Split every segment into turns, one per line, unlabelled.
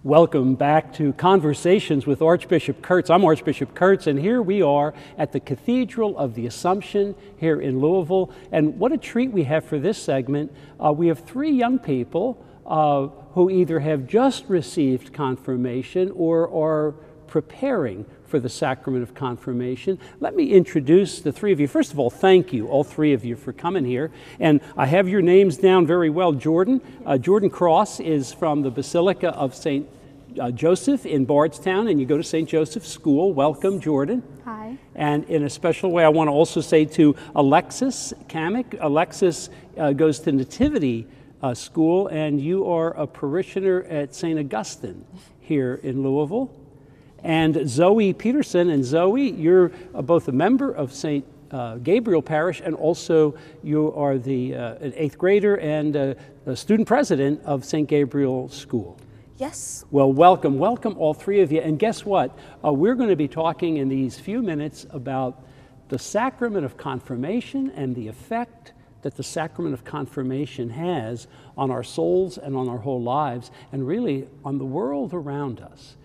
Welcome back to Conversations with Archbishop Kurtz. I'm Archbishop Kurtz, and here we are at the Cathedral of the Assumption here in Louisville. And what a treat we have for this segment. We have three young people who either have just received confirmation or are preparing for the sacrament of confirmation. Let me introduce the three of you. First of all, thank you, all three of you, for coming here. And I have your names down very well. Jordan Cross is from the Basilica of St. Joseph in Bardstown, and you go to St. Joseph's School. Welcome, Jordan.
Hi.
And in a special way, I want to also say to Alexis Kamek. Alexis goes to Nativity School, and you are a parishioner at St. Augustine here in Louisville. And Zoe Peterson. And Zoe, you're both a member of St. Gabriel Parish, and also you are the an 8th grader and a student president of St. Gabriel School.
Yes.
Well, welcome all three of you. And guess what? We're going to be talking in these few minutes about the sacrament of confirmation and the effect that the sacrament of confirmation has on our souls and on our whole lives, and really on the world around us.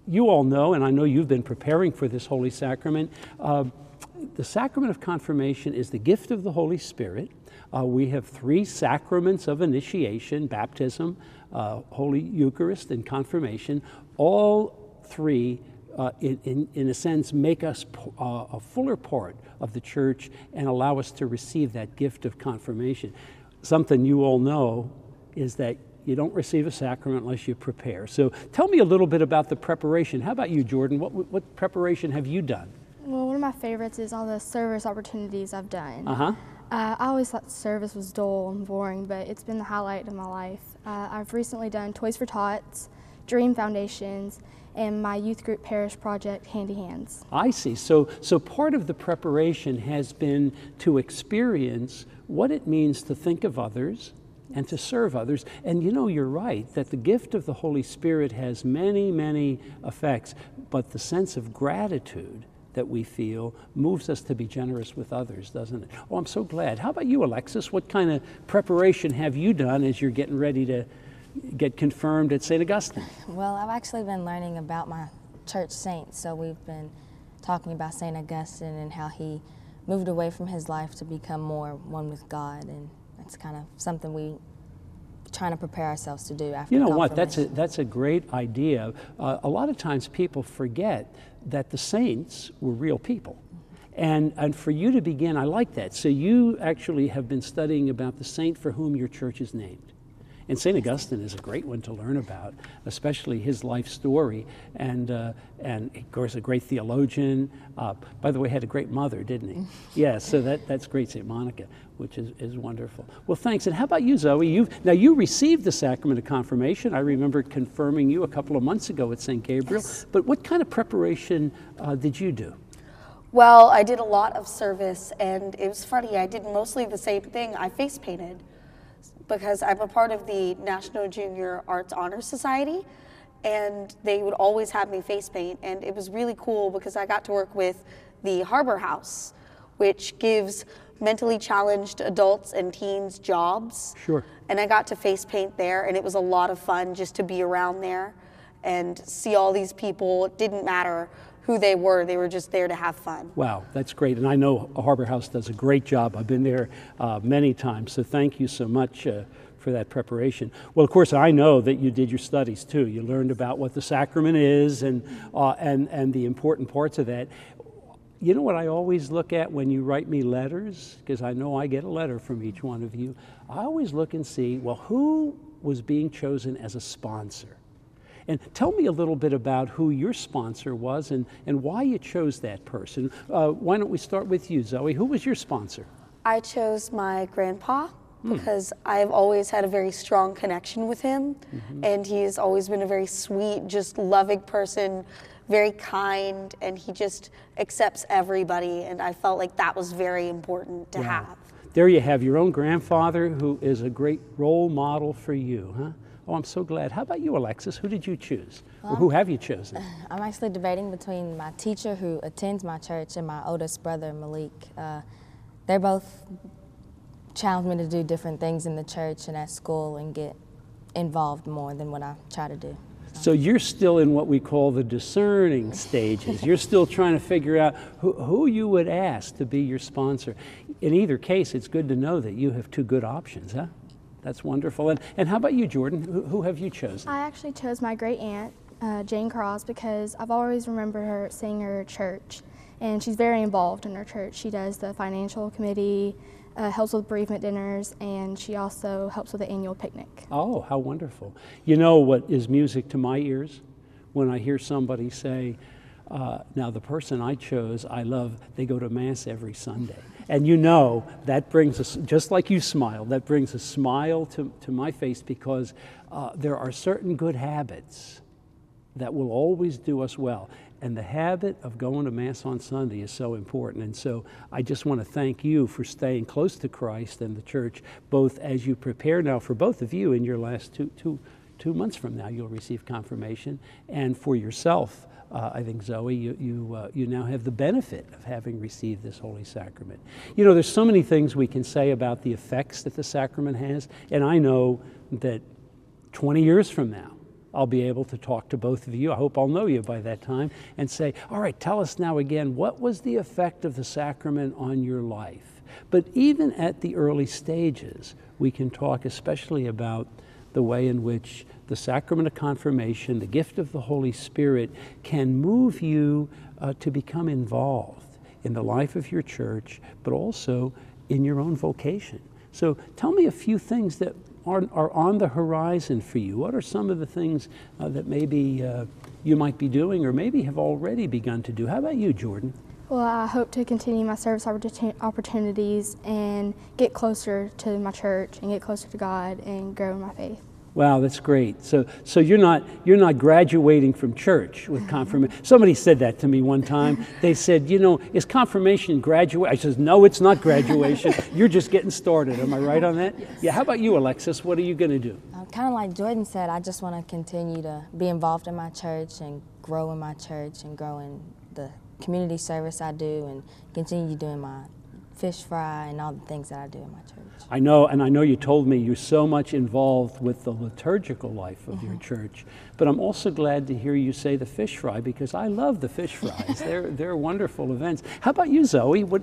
You all know, and I know you've been preparing for this Holy Sacrament, the sacrament of confirmation is the gift of the Holy Spirit. We have three sacraments of initiation: baptism, Holy Eucharist, and confirmation. All three, in a sense, make us a fuller part of the Church and allow us to receive that gift of confirmation. Something you all know is that you don't receive a sacrament unless you prepare. So tell me a little bit about the preparation. How about you, Jordan? What preparation have you done?
Well, one of my favorites is all the service opportunities I've done.
Uh-huh.
I always thought service was dull and boring, but it's been the highlight of my life. I've recently done Toys for Tots, Dream Foundations, and my youth group parish project, Handy Hands.
I see. So part of the preparation has been to experience what it means to think of others and to serve others. And you know, you're right, that the gift of the Holy Spirit has many, many effects, but the sense of gratitude that we feel moves us to be generous with others, doesn't it? Oh, I'm so glad. How about you, Alexis? What kind of preparation have you done as you're getting ready to get confirmed at St. Augustine?
Well, I've actually been learning about my church saints. So we've been talking about St. Augustine and how he moved away from his life to become more one with God, and that's kind of something we trying to prepare ourselves to do after.
You know what? That's a great idea. A lot of times people forget that the saints were real people. And for you to begin, I like that. So you actually have been studying about the saint for whom your church is named. And St. Augustine is a great one to learn about, especially his life story. And of course, a great theologian. By the way, had a great mother, didn't he? Yeah, so that's great, St. Monica, which is wonderful. Well, thanks. And how about you, Zoe? You received the sacrament of confirmation. I remember confirming you a couple of months ago at St. Gabriel. Yes. But what kind of preparation did you do?
Well, I did a lot of service, and it was funny. I did mostly the same thing. I face painted, because I'm a part of the National Junior Arts Honor Society, and they would always have me face paint, and it was really cool because I got to work with the Harbor House, which gives mentally challenged adults and teens jobs.
Sure.
And I got to face paint there, and it was a lot of fun just to be around there and see all these people. It didn't matter who they were just there to have fun.
Wow, that's great. And I know Harbor House does a great job. I've been there many times, so thank you so much for that preparation. Well, of course, I know that you did your studies too. You learned about what the sacrament is and the important parts of that. You know what I always look at when you write me letters, because I know I get a letter from each one of you, I always look and see, well, who was being chosen as a sponsor? And tell me a little bit about who your sponsor was and why you chose that person. Why don't we start with you, Zoe? Who was your sponsor?
I chose my grandpa because I've always had a very strong connection with him. Mm-hmm. And he's always been a very sweet, just loving person, very kind, and he just accepts everybody. And I felt like that was very important to have.
There you have your own grandfather who is a great role model for you, huh? Oh, I'm so glad. How about you, Alexis? Who did you choose? Well, or who have you chosen?
I'm actually debating between my teacher who attends my church and my oldest brother, Malik. They both challenged me to do different things in the church and at school and get involved more than what I try to do.
So you're still in what we call the discerning stages. You're still trying to figure out who you would ask to be your sponsor. In either case, it's good to know that you have two good options, huh? That's wonderful. And how about you, Jordan? Who have you chosen?
I actually chose my great aunt, Jane Cross, because I've always remembered her seeing her at church, and she's very involved in her church. She does the financial committee, helps with bereavement dinners, and she also helps with the annual picnic.
Oh, how wonderful. You know what is music to my ears? When I hear somebody say, now the person I chose, I love, they go to Mass every Sunday. And you know, that brings us, just like you smiled, that brings a smile to my face, because there are certain good habits that will always do us well. And the habit of going to Mass on Sunday is so important. And so I just want to thank you for staying close to Christ and the church, both as you prepare now for both of you in your last two months from now, you'll receive confirmation. And for yourself, I think, Zoe, you now have the benefit of having received this Holy Sacrament. You know, there's so many things we can say about the effects that the sacrament has. And I know that 20 years from now, I'll be able to talk to both of you. I hope I'll know you by that time and say, all right, tell us now again, what was the effect of the sacrament on your life? But even at the early stages, we can talk especially about the way in which the sacrament of confirmation, the gift of the Holy Spirit, can move you to become involved in the life of your church, but also in your own vocation. So tell me a few things that are on the horizon for you. What are some of the things that maybe you might be doing or maybe have already begun to do? How about you, Jordan?
Well, I hope to continue my service opportunities and get closer to my church and get closer to God and grow in my faith.
Wow, that's great. So you're not graduating from church with confirmation. Somebody said that to me one time. They said, you know, is confirmation graduation? I says, no, it's not graduation. You're just getting started. Am I right on that?
Yes.
Yeah. How about you, Alexis? What are you going to do?
Kind of like Jordan said, I just want to continue to be involved in my church and grow in my church and grow in the community service I do and continue doing my fish fry and all the things that I do in my church.
I know, and I know you told me you're so much involved with the liturgical life of your church, but I'm also glad to hear you say the fish fry, because I love the fish fries. They're wonderful events. How about you, Zoe? What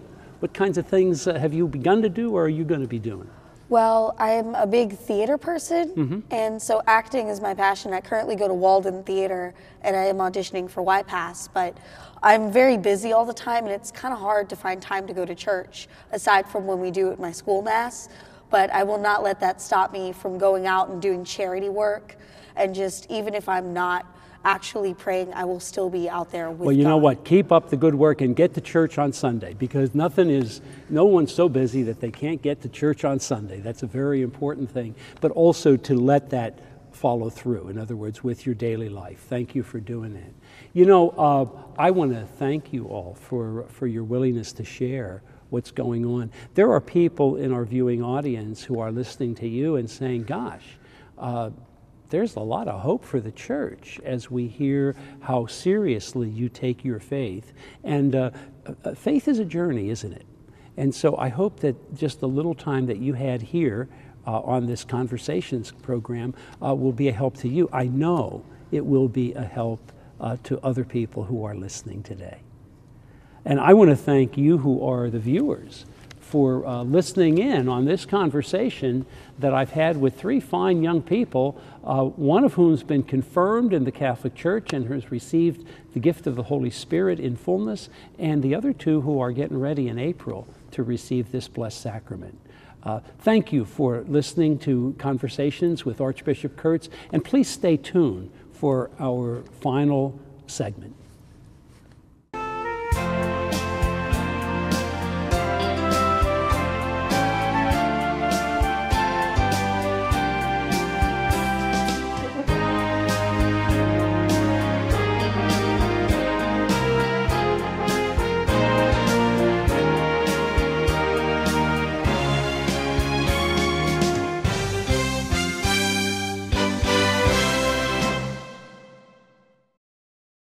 kinds of things have you begun to do, or are you going to be doing?
Well, I'm a big theater person, and so acting is my passion. I currently go to Walden Theater, and I am auditioning for YPass, but I'm very busy all the time, and it's kind of hard to find time to go to church, aside from when we do it at my school Mass. But I will not let that stop me from going out and doing charity work, and just, even if I'm not actually praying, I will still be out there with God.
Well, you know what? Keep up the good work and get to church on Sunday, because no one's so busy that they can't get to church on Sunday. That's a very important thing. But also to let that follow through, in other words, with your daily life. Thank you for doing that. You know, I want to thank you all for your willingness to share what's going on. There are people in our viewing audience who are listening to you and saying, gosh, there's a lot of hope for the church as we hear how seriously you take your faith. And faith is a journey, isn't it? And so I hope that just the little time that you had here on this Conversations program will be a help to you. I know it will be a help to other people who are listening today. And I want to thank you who are the viewers for listening in on this conversation that I've had with three fine young people, one of whom has been confirmed in the Catholic Church and has received the gift of the Holy Spirit in fullness, and the other two who are getting ready in April to receive this blessed sacrament. Thank you for listening to Conversations with Archbishop Kurtz, and please stay tuned for our final segment.